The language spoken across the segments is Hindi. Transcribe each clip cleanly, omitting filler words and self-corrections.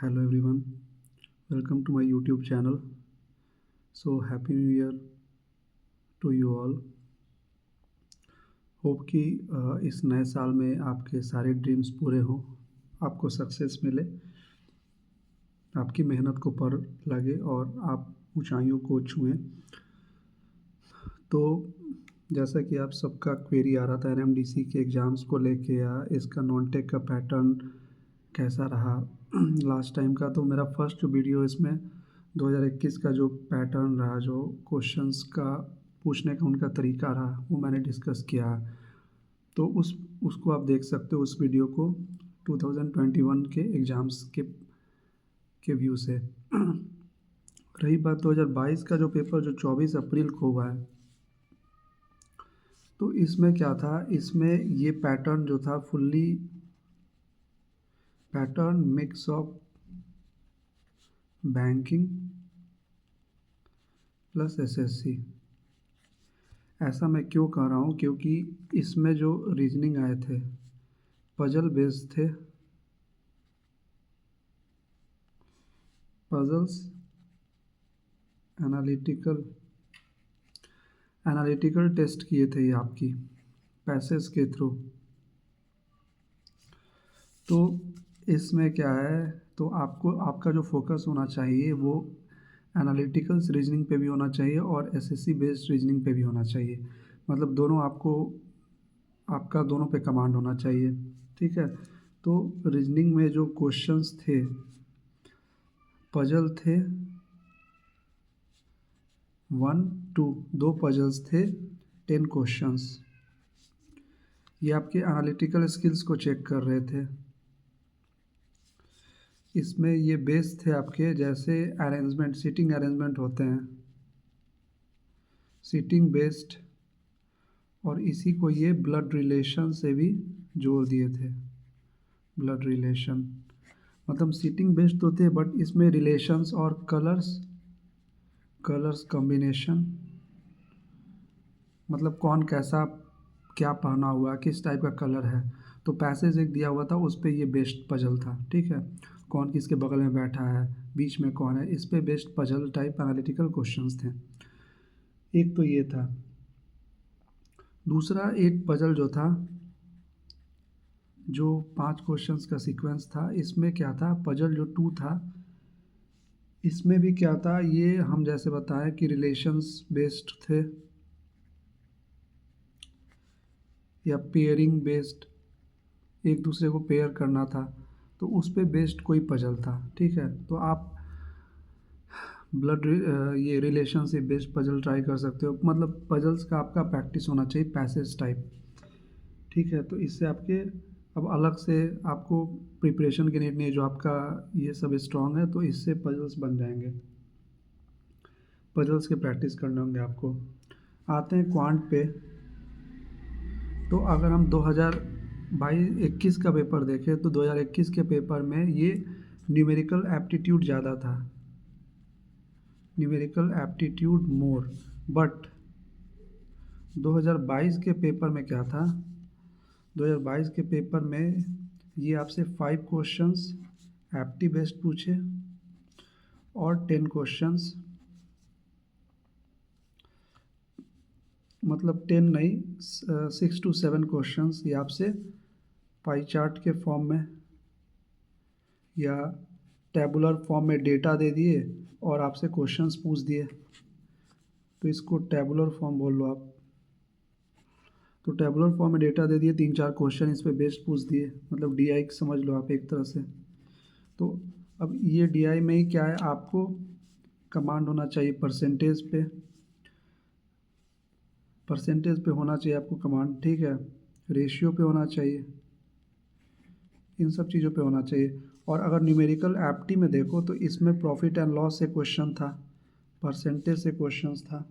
Hello everyone, welcome to my YouTube channel. So happy new year to you all. Hope कि इस नए साल में आपके सारे ड्रीम्स पूरे हों, आपको सक्सेस मिले, आपकी मेहनत को पर लगे और आप ऊंचाइयों को छुएं। तो जैसा कि आप सबका क्वेरी आ रहा था एनएमडीसी के एग्ज़ाम्स को लेके या इसका नॉन टेक का पैटर्न कैसा रहा लास्ट टाइम का, तो मेरा फर्स्ट जो वीडियो इसमें 2021 का जो पैटर्न रहा, जो क्वेश्चंस का पूछने का उनका तरीका रहा, वो मैंने डिस्कस किया है। तो उसको आप देख सकते हो, उस वीडियो को 2021 के एग्ज़ाम्स के व्यू से। रही बात 2022 का जो पेपर जो 24 अप्रैल को हुआ है, तो इसमें क्या था, इसमें ये पैटर्न जो था fully pattern mix of banking plus SSC. ऐसा मैं क्यों कह रहा हूँ, क्योंकि इसमें जो रीजनिंग आए थे पजल बेस्ड थे, पजल्स एनालिटिकल टेस्ट किए थे ये आपकी पैसेज के थ्रू। तो इसमें क्या है, तो आपको आपका जो फोकस होना चाहिए वो एनालिटिकल्स रीजनिंग पे भी होना चाहिए और एसएससी बेस्ड रीजनिंग पे भी होना चाहिए। मतलब दोनों आपका दोनों पे कमांड होना चाहिए, ठीक है। तो रीजनिंग में जो क्वेश्चंस थे, पजल थे 1 2, दो पजल्स थे, 10 क्वेश्चंस। ये आपके एनालिटिकल स्किल्स को चेक कर रहे थे। इसमें ये बेस थे आपके, जैसे अरेंजमेंट, सीटिंग अरेंजमेंट होते हैं, सीटिंग बेस्ड, और इसी को ये ब्लड रिलेशन से भी जोड़ दिए थे। ब्लड रिलेशन मतलब सीटिंग बेस्ड तो थे, बट इसमें रिलेशंस और कलर्स कॉम्बिनेशन, मतलब कौन कैसा क्या पहना हुआ, किस टाइप का कलर है। तो पैसेज एक दिया हुआ था, उस पर ये बेस्ड पजल था, ठीक है। कौन किसके बगल में बैठा है, बीच में कौन है, इस पे based puzzle type analytical questions थे। एक तो ये था। दूसरा एक पजल जो था, जो 5 क्वेश्चंस का सीक्वेंस था, इसमें क्या था, पजल जो 2 था, इसमें भी क्या था, ये हम जैसे बताएं कि रिलेशंस बेस्ड थे या पेयरिंग बेस्ड, एक दूसरे को पेयर करना था, तो उस पे बेस्ड कोई पजल था, ठीक है। तो आप ये रिलेशनशिप बेस्ड पजल ट्राई कर सकते हो, मतलब पजल्स का आपका प्रैक्टिस होना चाहिए पैसेज टाइप, ठीक है। तो इससे आपके अब अलग से आपको प्रिपरेशन की नीड नहीं है, जो आपका ये सब स्ट्रांग है, तो इससे पजल्स बन जाएंगे, पजल्स के प्रैक्टिस करने होंगे आपको। आते हैं क्वांट पे। तो अगर हम 2021 का पेपर देखें, तो 2021 के पेपर में ये न्यूमेरिकल एप्टीट्यूड ज़्यादा था, न्यूमेरिकल एप्टीट्यूड मोर। बट 2022 के पेपर में क्या था, 2022 के पेपर में ये आपसे 5 क्वेश्चंस एप्टी बेस्ड पूछे और 10 क्वेश्चंस, मतलब 10 नहीं, 6 to 7 क्वेश्चंस ये आपसे पाई चार्ट के फॉर्म में या टेबुलर फॉर्म में डेटा दे दिए और आपसे क्वेश्चंस पूछ दिए। तो इसको टेबुलर फॉर्म बोल लो आप। तो टेबुलर फॉर्म में डेटा दे दिए, 3-4 क्वेश्चन इस पे बेस्ड पूछ दिए, मतलब डीआई समझ लो आप एक तरह से। तो अब ये डीआई में ही क्या है, आपको कमांड होना चाहिए परसेंटेज पे होना चाहिए आपको कमांड, ठीक है। रेशियो पे होना चाहिए, इन सब चीज़ों पे होना चाहिए। और अगर न्यूमेरिकल एप्टी में देखो, तो इसमें प्रॉफिट एंड लॉस से क्वेश्चन था, परसेंटेज से क्वेश्चंस था,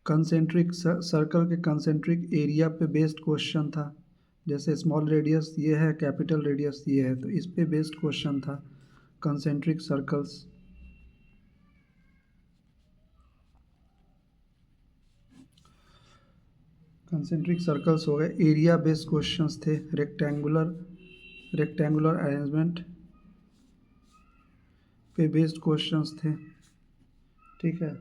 कंसेंट्रिक सर्कल के कंसेंट्रिक एरिया पे बेस्ड क्वेश्चन था, जैसे स्मॉल रेडियस ये है, कैपिटल रेडियस ये है, तो इस पे बेस्ड क्वेश्चन था, कंसेंट्रिक सर्कल्स। कंसेंट्रिक सर्कल्स हो गए, एरिया बेस्ड क्वेश्चंस थे, रेक्टेंगुलर रेक्टेंगुलर अरेंजमेंट पे बेस्ड क्वेश्चंस थे। ठीक है,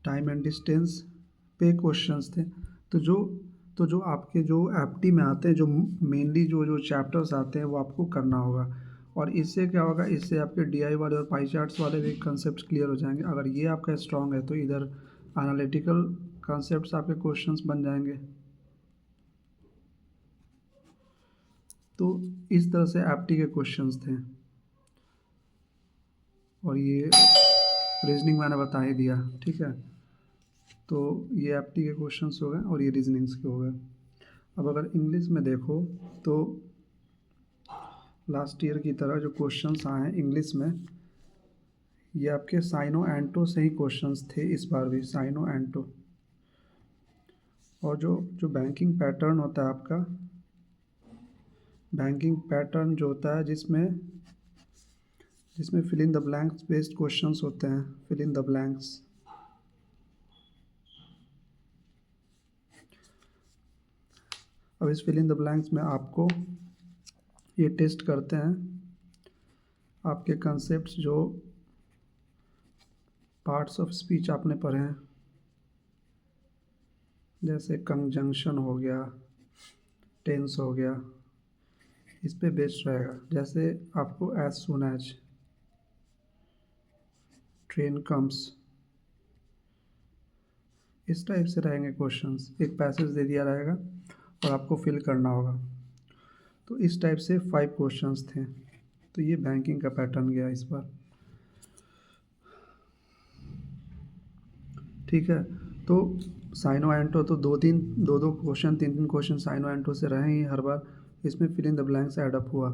टाइम एंड डिस्टेंस पे क्वेश्चंस थे। तो जो आपके जो एप्टी में आते हैं, जो मेनली जो जो चैप्टर्स आते हैं वो आपको करना होगा। और इससे क्या होगा, इससे आपके डीआई वाले और पाई चार्ट्स वाले भी कंसेप्ट क्लियर हो जाएंगे। अगर ये आपका स्ट्रांग है तो इधर एनालिटिकल कंसेप्ट्स आपके क्वेश्चंस बन जाएंगे। तो इस तरह से एप्टी के क्वेश्चंस थे। और ये रीजनिंग मैंने बता ही दिया। ठीक है, तो ये एप्टी के क्वेश्चंस हो गए और ये रीजनिंग्स के हो गए। अब अगर इंग्लिश में देखो तो लास्ट ईयर की तरह जो क्वेश्चंस आए हैं इंग्लिश में, ये आपके साइनो एंटो से ही क्वेश्चंस थे इस बार भी, साइनो एंटो। और जो जो बैंकिंग पैटर्न होता है आपका, बैंकिंग पैटर्न जो होता है जिसमें जिसमें fill in the blanks based questions होते हैं, फिल इन द ब्लैंक्स। अब इस फिल इन द ब्लैंक्स में आपको ये टेस्ट करते हैं आपके कंसेप्ट्स, जो पार्ट्स ऑफ स्पीच आपने पढ़े हैं, जैसे कंजंक्शन हो गया, टेंस हो गया, इस पे बेस्ड रहेगा। जैसे आपको as soon as, train comes, इस टाइप से रहेंगे क्वेश्चंस। एक पैसेज दे दिया रहेगा और आपको फिल करना होगा। तो इस टाइप से 5 क्वेश्चंस थे। तो ये बैंकिंग का पैटर्न गया इस बार। ठीक है, तो साइनो एंटो तो दो दो क्वेश्चन, 3 क्वेश्चन साइनो एंटो से रहे ही हर बार। इसमें fill in the blanks add up हुआ।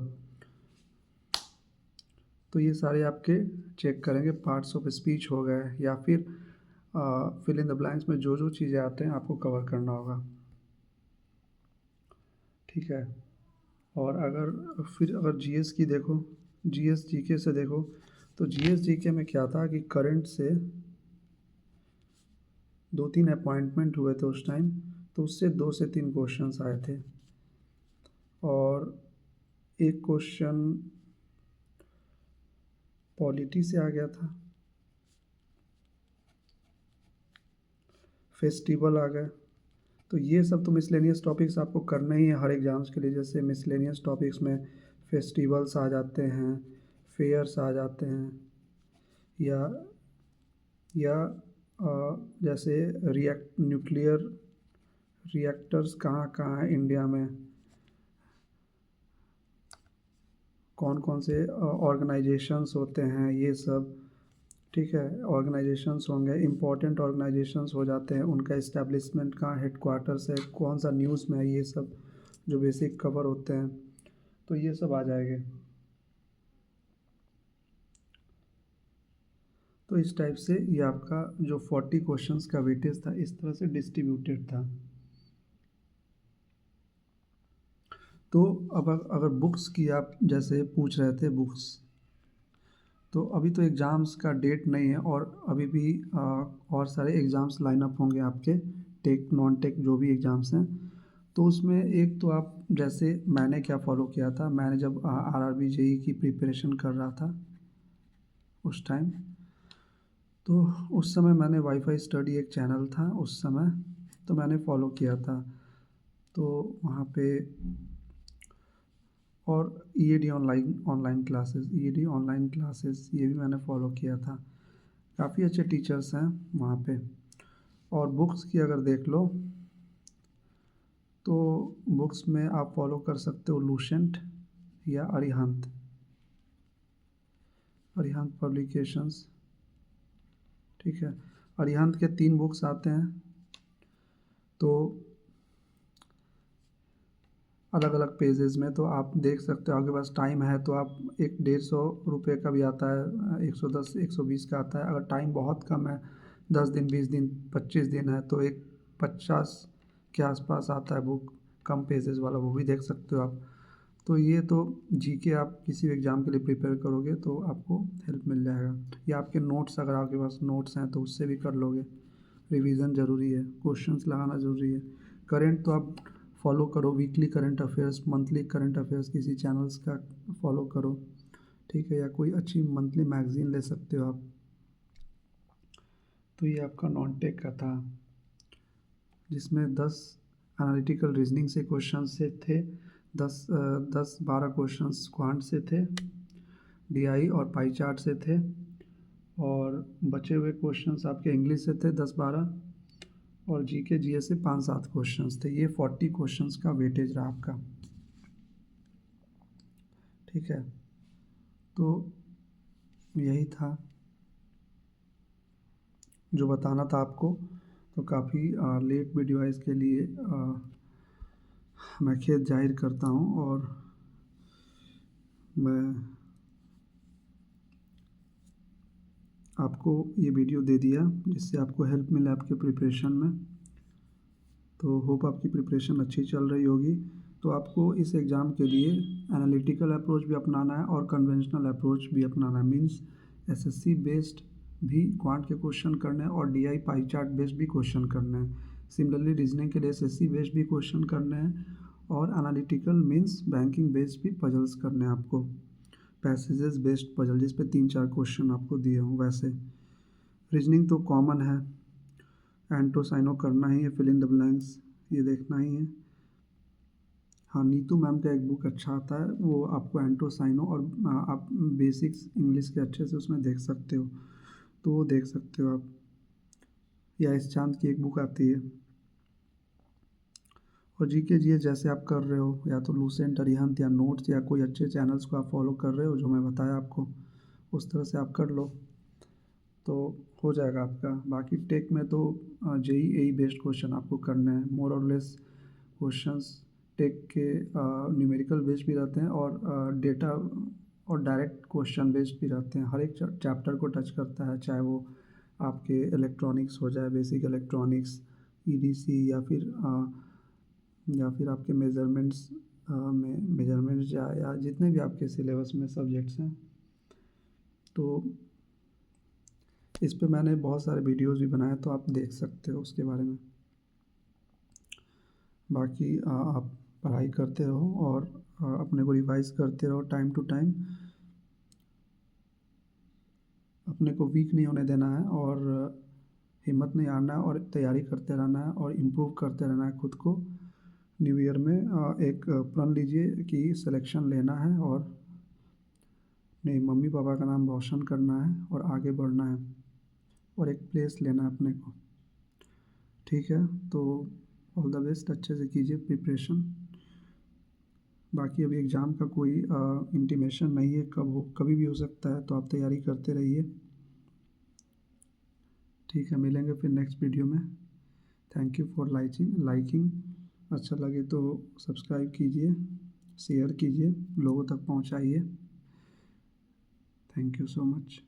तो ये सारे आपके चेक करेंगे, पार्ट्स ऑफ स्पीच हो गए, या फिर फिल इन द ब्लैंक्स में जो जो चीज़ें आते हैं आपको कवर करना होगा। ठीक है, और अगर जीएस की देखो, जीएस जीके से देखो, तो जीएस जीके में क्या था कि करंट से 2-3 अपॉइंटमेंट हुए थे उस टाइम, तो उससे 2 से 3 क्वेश्चंस आए थे। और एक क्वेश्चन पॉलिटी से आ गया था, फेस्टिवल आ गए। तो ये सब तो मिसलेनियस टॉपिक्स आपको करने ही है हर एग्ज़ाम्स के लिए। जैसे मिसलेनियस टॉपिक्स में फेस्टिवल्स आ जाते हैं, फेयर्स आ जाते हैं, या जैसे न्यूक्लियर रिएक्टर्स कहाँ कहाँ हैं इंडिया में, कौन कौन से ऑर्गेनाइजेशंस होते हैं, ये सब। ठीक है, ऑर्गेनाइजेशंस होंगे, इम्पोर्टेंट ऑर्गेनाइजेशंस हो जाते हैं, उनका इस्टेब्लिशमेंट कहाँ, हेडक्वार्टर्स है, कौन सा न्यूज़ में है, ये सब जो बेसिक कवर होते हैं, तो ये सब आ जाएंगे। तो इस टाइप से ये आपका जो 40 क्वेश्चंस का वेटेज था इस तरह से डिस्ट्रीब्यूटेड था। तो अब अगर बुक्स की आप जैसे पूछ रहे थे बुक्स, तो अभी तो एग्ज़ाम्स का डेट नहीं है, और अभी भी और सारे एग्ज़ाम्स लाइन अप होंगे आपके, टेक नॉन टेक जो भी एग्ज़ाम्स हैं। तो उसमें एक तो आप, जैसे मैंने क्या फ़ॉलो किया था, मैंने जब आरआरबी जेई की प्रिपरेशन कर रहा था उस टाइम, तो उस समय मैंने वाईफाई स्टडी एक चैनल था उस समय, तो मैंने फ़ॉलो किया था। तो वहाँ पे, और ईएडी ईएडी ऑनलाइन क्लासेस ये भी मैंने फ़ॉलो किया था। काफ़ी अच्छे टीचर्स हैं वहाँ पे। और बुक्स की अगर देख लो तो बुक्स में आप फॉलो कर सकते हो लूसेंट या अरिहंत पब्लिकेशंस। ठीक है, अरिहंत के 3 बुक्स आते हैं। तो अलग अलग पेजेस में, तो आप देख सकते हो, आपके पास टाइम है तो आप, एक 150 रुपये का भी आता है, 110 120 का आता है। अगर टाइम बहुत कम है, 10 दिन 20 दिन 25 दिन है, तो एक 50 के आसपास आता है बुक, कम पेजेस वाला, वो भी देख सकते हो आप। तो ये तो जीके आप किसी भी एग्ज़ाम के लिए प्रिपेयर करोगे तो आपको हेल्प मिल जाएगा। या आपके नोट्स, अगर आपके पास नोट्स हैं तो उससे भी कर लोगे। रिवीजन ज़रूरी है, क्वेश्चंस लगाना ज़रूरी है। करेंट तो आप फॉलो करो, weekly current affairs, monthly current affairs किसी चैनल्स का फॉलो करो, ठीक है, या कोई अच्छी मंथली मैगज़ीन ले सकते हो आप। तो ये आपका नॉन टेक का था, जिसमें 10 एनालिटिकल रीजनिंग से क्वेश्चन से थे, 10-12 क्वेश्चंस क्वांट से थे, डीआई और पाई चार्ट से थे, और बचे हुए क्वेश्चंस आपके इंग्लिश से थे 10-12, और जीके जीएस से 5-7 क्वेश्चंस थे। ये 40 क्वेश्चंस का वेटेज रहा आपका, ठीक है। तो यही था जो बताना था आपको। तो काफ़ी लेट वीडियो है, इसके लिए मैं खेद जाहिर करता हूँ, और मैं आपको ये वीडियो दे दिया जिससे आपको हेल्प मिले आपके प्रिपरेशन में। तो होप आपकी प्रिपरेशन अच्छी चल रही होगी। तो आपको इस एग्ज़ाम के लिए एनालिटिकल अप्रोच भी अपनाना है और कन्वेंशनल अप्रोच भी अपनाना है। मीन्स एसएससी बेस्ड भी क्वांट के क्वेश्चन करने हैं और डीआई पाई चार्ट बेस्ड भी क्वेश्चन करने हैं। सिमिलरली रीजनिंग के लिए एसएससी बेस्ड भी क्वेश्चन करने हैं, और एनालिटिकल मीन्स बैंकिंग बेस्ड भी पजल्स करने हैं आपको, पैसेजेस बेस्ड पजल जिस पे 3-4 क्वेश्चन आपको दिए हों। वैसे रीजनिंग तो कॉमन है, एंटोसाइनो करना ही है, फिल इन द ब्लैंक्स ये देखना ही है। हाँ, नीतू मैम का एक बुक अच्छा आता है, वो आपको एंटोसाइनो और आप बेसिक्स इंग्लिश के अच्छे से उसमें देख सकते हो, तो वो देख सकते हो आप। या इस चांद की एक बुक आती है। और जीके जीए जैसे आप कर रहे हो, या तो लूसेंट, अरिहंत या नोट्स या कोई अच्छे चैनल्स को आप फॉलो कर रहे हो जो मैं बताया आपको, उस तरह से आप कर लो तो हो जाएगा आपका। बाकी टेक में तो जेईई बेस्ड क्वेश्चन आपको करना है, मोर और लेस क्वेश्चंस टेक के न्यूमेरिकल बेस्ड भी रहते हैं, और डेटा और डायरेक्ट क्वेश्चन बेस्ड भी रहते हैं। हर एक चैप्टर को टच करता है, चाहे वो आपके इलेक्ट्रॉनिक्स हो जाए, बेसिक इलेक्ट्रॉनिक्स, ईडीसी, या फिर आपके मेजरमेंट्स में मेजरमेंट्स या जितने भी आपके सिलेबस में सब्जेक्ट्स हैं। तो इस पे मैंने बहुत सारे वीडियोस भी बनाए, तो आप देख सकते हो उसके बारे में। बाकी आप पढ़ाई करते रहो और अपने को रिवाइज करते रहो टाइम टू टाइम। अपने को वीक नहीं होने देना है, और हिम्मत नहीं हारना है, और तैयारी करते रहना है, और इम्प्रूव करते रहना है खुद को। न्यू ईयर में एक प्रण लीजिए कि सिलेक्शन लेना है, और अपने मम्मी पापा का नाम रोशन करना है, और आगे बढ़ना है, और एक प्लेस लेना है अपने को, ठीक है। तो ऑल द बेस्ट, अच्छे से कीजिए प्रिपरेशन। बाकी अभी एग्ज़ाम का कोई इंटीमेशन नहीं है, कभी भी हो सकता है, तो आप तैयारी करते रहिए, ठीक है। मिलेंगे फिर नेक्स्ट वीडियो में। Thank you for liking. अच्छा लगे तो सब्सक्राइब कीजिए, शेयर कीजिए, लोगों तक पहुंचाइए। Thank you so much.